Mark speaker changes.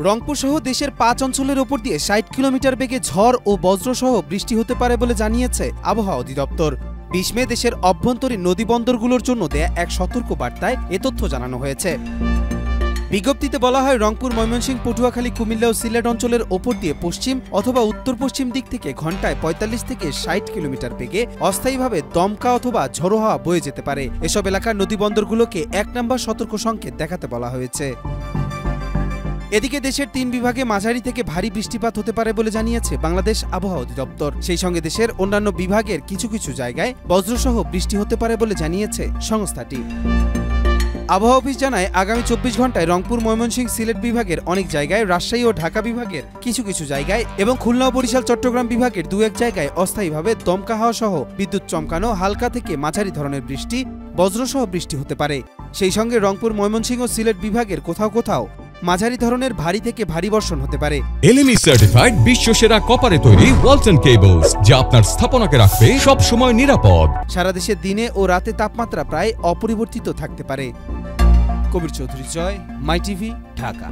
Speaker 1: রংপুর সহ দেশের ৫ অঞ্চলের ওপর দিয়ে ৬০ কিলোমিটার বেগে ঝড় ও বজ্রসহ বৃষ্টি হতে পারে বলে জানিয়েছে আবহাওয়া অধিদপ্তর। ২০ মে দেশের অভ্যন্তরীণ নদীবন্দরগুলোর জন্য দেয়া এক সতর্ক বার্তায় এ তথ্য জানানো হয়েছে। বিজ্ঞপ্তিতে বলা হয়, রংপুর, ময়মনসিংহ, পটুয়াখালী, কুমিল্লা ও সিলেট অঞ্চলের ওপর দিয়ে পশ্চিম অথবা উত্তর পশ্চিম দিক থেকে ঘন্টায় ৪৫ থেকে ৬০ কিলোমিটার বেগে অস্থায়ীভাবে দমকা অথবা ঝোড়ো হাওয়া বয়ে যেতে পারে। এসব এলাকার নদীবন্দরগুলোকে ১ নম্বর সতর্ক সংকেত দেখাতে বলা হয়েছে। এদিকে দেশের ৩ বিভাগে মাঝারি থেকে ভারী বৃষ্টিপাত হতে পারে বলে জানিয়েছে বাংলাদেশ আবহাওয়া অধিদপ্তর। সেই সঙ্গে দেশের অন্যান্য বিভাগের কিছু কিছু জায়গায় বজ্রসহ বৃষ্টি হতে পারে বলে জানিয়েছে সংস্থাটি। আবহাওয়া অফিস জানায়, আগামী ২৪ ঘন্টায় রংপুর, ময়মনসিংহ, সিলেট বিভাগের অনেক জায়গায়, রাজশাহী ও ঢাকা বিভাগের কিছু কিছু জায়গায় এবং খুলনা ও বরিশাল, চট্টগ্রাম বিভাগের ২-১ জায়গায় অস্থায়ীভাবে দমকা হাওয়া সহ বিদ্যুৎ চমকানো হালকা থেকে মাঝারি ধরনের বৃষ্টি, বজ্রসহ বৃষ্টি হতে পারে। সেই সঙ্গে রংপুর, ময়মনসিংহ ও সিলেট বিভাগের কোথাও কোথাও মাঝারি ধরনের ভারী থেকে ভারী বর্ষণ হতে পারে।
Speaker 2: এলএমই সার্টিফাইড বিশ্বসেরা কপারে তৈরি ওয়ালটন কেবলস, যা আপনার স্থাপনাকে রাখবে সব সময় নিরাপদ।
Speaker 1: সারা দেশে দিনে ও রাতে তাপমাত্রা প্রায় অপরিবর্তিত থাকতে পারে। কবির চৌধুরী জয়, মাই টিভি, ঢাকা।